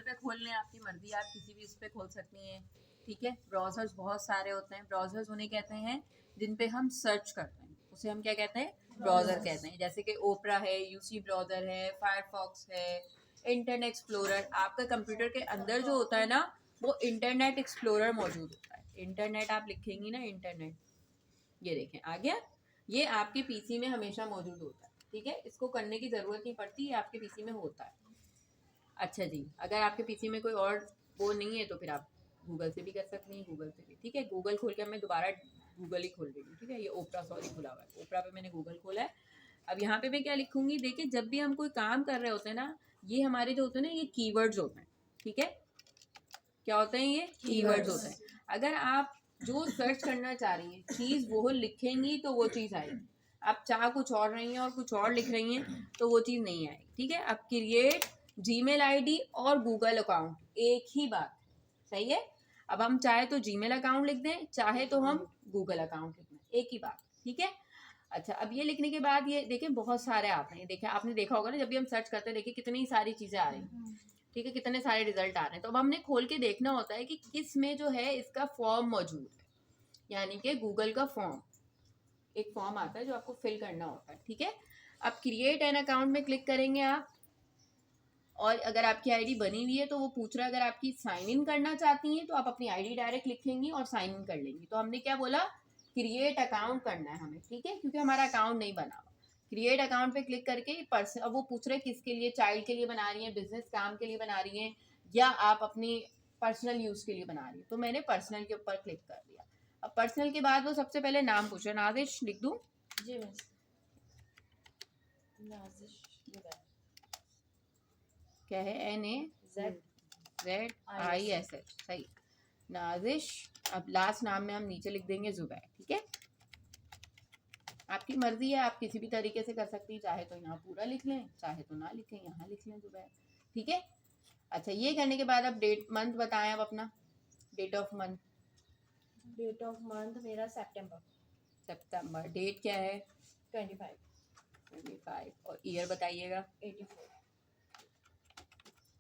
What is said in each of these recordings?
पे खोल लें, आपकी मर्जी, आप किसी भी उस पर खोल सकती हैं। ठीक है, ब्राउजर्स बहुत सारे होते हैं। ब्राउजर्स उन्हें कहते हैं जिन पे हम सर्च करते हैं, उसे हम क्या कहते हैं, ब्राउजर कहते हैं। जैसे कि ओपरा है, यूसी ब्राउजर है, फायरफॉक्स है, इंटरनेट एक्सप्लोरर। आपका कंप्यूटर के अंदर जो होता है ना, वो इंटरनेट एक्सप्लोरर मौजूद होता है। इंटरनेट आप लिखेंगी ना, इंटरनेट, ये देखें आ गया, ये आपके पीसी में हमेशा मौजूद होता है। ठीक है, इसको करने की ज़रूरत नहीं पड़ती, ये आपके पीसी में होता है। अच्छा जी, अगर आपके पीसी में कोई और वो नहीं है तो फिर आप गूगल से भी कर सकते हैं, गूगल से भी। ठीक है, गूगल खोल के मैं दोबारा गूगल ही खोल रही हूँ। ठीक है, ये ओपरा सॉरी खुला हुआ है, ओपरा पे मैंने गूगल खोला है। अब यहाँ पे मैं क्या लिखूंगी, देखिए जब भी हम कोई काम कर रहे होते हैं ना, ये हमारे जो होते हैं ना, ये कीवर्ड्स होते हैं। ठीक है, क्या होते हैं ये, कीवर्ड्स होते हैं। अगर आप जो सर्च करना चाह रही हैं चीज़ वो लिखेंगी तो वो चीज़ आएगी। आप चाह कुछ और रही हैं और कुछ और लिख रही हैं तो वो चीज़ नहीं आएगी। ठीक है, अब क्रिएट जीमेल आईडी और गूगल अकाउंट एक ही बात, सही है। अब हम चाहे तो जीमेल अकाउंट लिख दें, चाहे तो हम गूगल अकाउंट लिख दें, एक ही बात। ठीक है, अच्छा अब ये लिखने के बाद ये देखिए बहुत सारे आते हैं। देखिए आपने देखा होगा ना, जब भी हम सर्च करते हैं देखिए कितनी सारी चीज़ें आ रही हैं। ठीक है, कितने सारे रिजल्ट आ रहे हैं। तो अब हमने खोल के देखना होता है कि किस में जो है इसका फॉर्म मौजूद है, यानी कि गूगल का फॉर्म, एक फॉर्म आता है जो आपको फिल करना होता है। ठीक है, अब क्रिएट एन अकाउंट में क्लिक करेंगे आप, और अगर आपकी आईडी बनी हुई है तो वो पूछ रहा है, अगर आपकी साइन इन करना चाहती हैं तो आप अपनी आईडी डायरेक्ट लिखेंगी और साइन इन कर लेंगी। तो हमने क्या बोला, क्रिएट अकाउंट करना है हमें। ठीक है, क्योंकि हमारा अकाउंट नहीं बना हुआ। क्रिएट अकाउंट पे क्लिक करके अब वो पूछ रहे हैं किसके लिए, चाइल्ड के लिए बना रही हैं, बिजनेस काम के लिए बना रही हैं, या आप अपनी पर्सनल यूज़ के लिए बना रही हैं। तो मैंने पर्सनल के ऊपर क्लिक कर दिया। अब पर्सनल के बाद वो सबसे पहले नाम पूछ रहे हैं, नाजिश लिख दूँ? जी मिस, नाजिश क्या है, NAZISH, सही, नाजिश। अब लास्ट नाम में हम नीचे लिख देंगे जुबैर। ठीक है, आपकी मर्जी है, आप किसी भी तरीके से कर सकती हैं, चाहे तो यहाँ पूरा लिख लें, चाहे तो ना लिखें, यहाँ लिख लें जुबैर। ठीक है, अच्छा ये करने के बाद अब डेट मंथ बताएं, अब अपना date of month. Date of month मेरा सितंबर। डेट क्या है, 25 और ईयर बताइएगा। 84।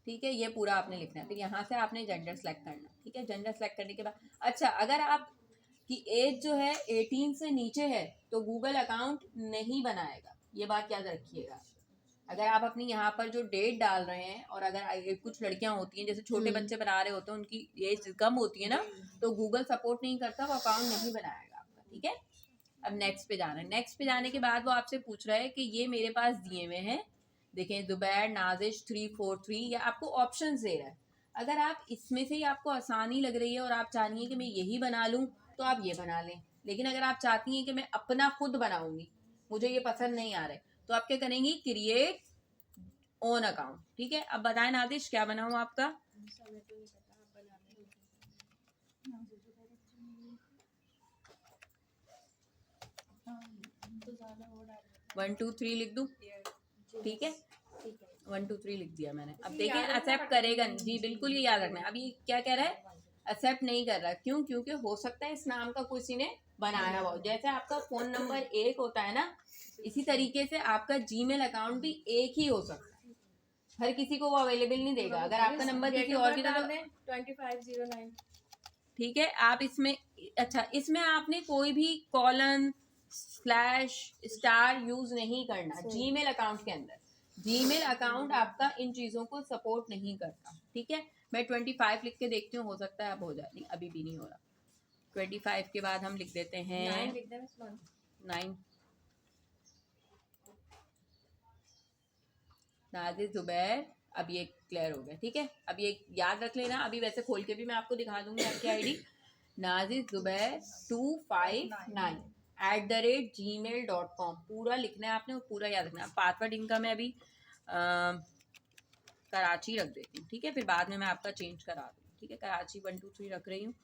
ठीक है, ये पूरा आपने लिखना है। फिर यहाँ से आपने जेंडर सेलेक्ट करना। ठीक है, जेंडर सेलेक्ट करने के बाद अच्छा, अगर आप की एज जो है 18 से नीचे है तो गूगल अकाउंट नहीं बनाएगा, ये बात याद रखिएगा। अगर आप अपनी यहाँ पर जो डेट डाल रहे हैं, और अगर कुछ लड़कियां होती हैं जैसे छोटे बच्चे बना रहे होते हैं, उनकी एज कम होती है ना, तो गूगल सपोर्ट नहीं करता, वो अकाउंट नहीं बनाएगा आपका। ठीक है, अब नेक्स्ट पे जाना है। नेक्स्ट पे जाने के बाद वो आपसे पूछ रहा है कि ये मेरे पास दिए हुए हैं, देखें जुबैर नाजिश 343, या आपको ऑप्शन दे रहा है। अगर आप इसमें से ही आपको आसानी लग रही है और आप चाह रही हैं कि मैं यही बना लूँ तो आप ये बना लें, लेकिन अगर आप चाहती हैं कि मैं अपना खुद बनाऊंगी, मुझे ये पसंद नहीं आ रहा है, तो आप क्या करेंगी, क्रिएट ओन अकाउंट। ठीक है, अब बताएं नादिश क्या बनाऊं आपका। वन टू थ्री लिख दूं? ठीक है, 1 2 3 लिख दिया मैंने। अब देखिए एक्सेप्ट करेगा नहीं जी, बिल्कुल ये याद रखना है। अभी क्या कह रहा है, एक्सेप्ट नहीं कर रहा। क्यों, क्योंकि हो सकता है इस नाम का किसी ने बनाया हो। जैसे आपका फोन नंबर एक होता है ना, इसी तरीके से आपका जीमेल अकाउंट भी एक ही हो सकता है, हर किसी को वो अवेलेबल नहीं देगा। अगर आपका नंबर किसी और की तरह 2509। ठीक है, आप इसमें अच्छा, इसमें आपने कोई भी कॉलन स्लैश स्टार यूज नहीं करना जीमेल अकाउंट के अंदर। जीमेल अकाउंट आपका इन चीज़ों को सपोर्ट नहीं करता। ठीक है, मैं 25 लिख के देखती हूँ, हो सकता है अब हो जाए। नहीं, अभी भी नहीं हो रहा। 25 के बाद हम लिख देते हैं 9। नाजिर जुबैर, अब ये क्लियर हो गया। ठीक है, अब ये याद रख लेना। अभी वैसे खोल के भी मैं आपको दिखा दूंगी आपकी आईडी, नाजिर जुबैर 259 @gmail.com, पूरा लिखना है आपने, पूरा याद रखना है। पासवर्ड इनका मैं अभी कराची रख देती हूँ। ठीक है, फिर बाद में मैं आपका चेंज करा दूँगी। ठीक है, कराची 1 2 3 रख रही हूँ।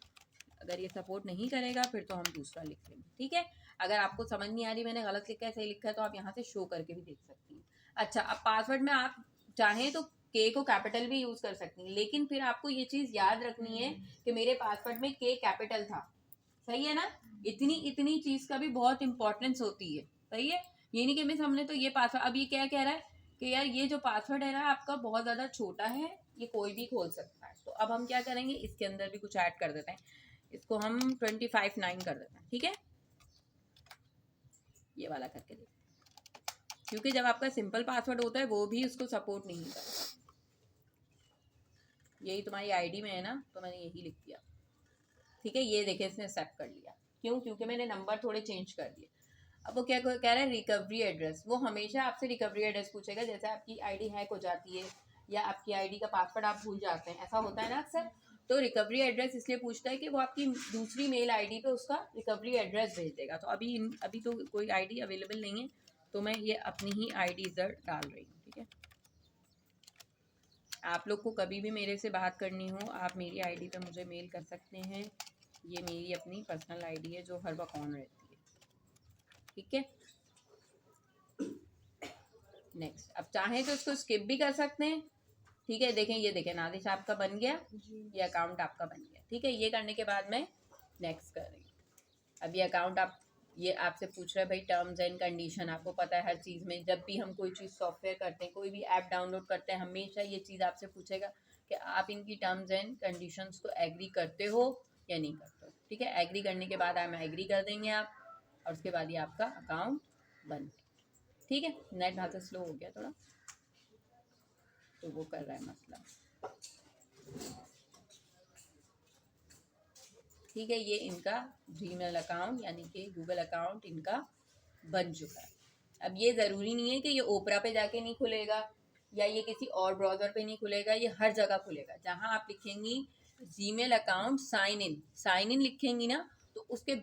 अगर ये सपोर्ट नहीं करेगा फिर तो हम दूसरा लिख लेंगे। ठीक है, अगर आपको समझ नहीं आ रही मैंने गलत लिखा है सही लिखा है तो आप यहाँ से शो करके भी देख सकती हैं। अच्छा, अब पासवर्ड में आप चाहें तो के को कैपिटल भी यूज़ कर सकती हैं, लेकिन फिर आपको ये चीज़ याद रखनी है कि मेरे पासवर्ड में के कैपिटल था। सही है ना, इतनी चीज़ का भी बहुत इंपॉर्टेंस होती है। सही है, ये नहीं कि मिस हमने तो ये पासवर्ड, अब ये क्या कह रहा है कि यार ये जो पासवर्ड है ना आपका बहुत ज़्यादा छोटा है, ये कोई भी खोल सकता है। तो अब हम क्या करेंगे, इसके अंदर भी कुछ ऐड कर देते हैं, इसको हम 25/9 कर देते हैं, ठीक है, ये वाला करके देखते हैं, क्योंकि जब आपका सिंपल पासवर्ड होता है वो भी उसको सपोर्ट नहीं करता। यही तुम्हारी आईडी में है ना, तो मैंने यही लिख दिया, ठीक है। ये देखे इसने एक्सेप्ट कर लिया, क्यों, क्योंकि मैंने नंबर थोड़े चेंज कर दिए। अब वो क्या कह रहा है, रिकवरी एड्रेस। वो हमेशा आपसे रिकवरी एड्रेस पूछेगा, जैसे आपकी आईडी हैक हो जाती है या आपकी आईडी का पासवर्ड आप भूल जाते हैं, ऐसा होता है ना अक्सर, तो रिकवरी एड्रेस इसलिए पूछता है कि वो आपकी दूसरी मेल आईडी पे उसका रिकवरी एड्रेस भेज देगा। तो अभी तो कोई आईडी अवेलेबल नहीं है, तो मैं ये अपनी ही आईडी इधर डाल रही हूँ, ठीक है। आप लोग को कभी भी मेरे से बात करनी हो, आप मेरी आईडी पे मुझे मेल कर सकते हैं। ये मेरी अपनी पर्सनल आईडी है जो हर वक्त ऑन रहती है, ठीक है। नेक्स्ट, अब चाहें तो इसको स्किप भी कर सकते हैं, ठीक है। देखें, ये देखें, नादिश आपका बन गया, ये अकाउंट आपका बन गया, ठीक है। ये करने के बाद मैं नेक्स्ट कर रही हूँ। अब ये अकाउंट आप, ये आपसे पूछ रहा है भाई टर्म्स एंड कंडीशन, आपको पता है हर चीज़ में, जब भी हम कोई चीज़ सॉफ्टवेयर करते हैं, कोई भी ऐप डाउनलोड करते हैं, हमेशा ये चीज़ आपसे पूछेगा कि आप इनकी टर्म्स एंड कंडीशंस को एग्री करते हो या नहीं करते हो, ठीक है। एग्री करने के बाद हम एग्री कर देंगे आप, और उसके बाद ये आपका अकाउंट बन गया, ठीक है। नेट यहाँ से स्लो हो गया थोड़ा, तो वो कर रहा है मसला, ठीक है। ये इनका जीमेल अकाउंट यानी कि गूगल अकाउंट इनका बन चुका है। अब ये ज़रूरी नहीं है कि ये ओपरा पे जाके नहीं खुलेगा या ये किसी और ब्राउज़र पे नहीं खुलेगा, ये हर जगह खुलेगा। जहाँ आप लिखेंगी जीमेल अकाउंट साइन इन लिखेंगी ना, तो उसके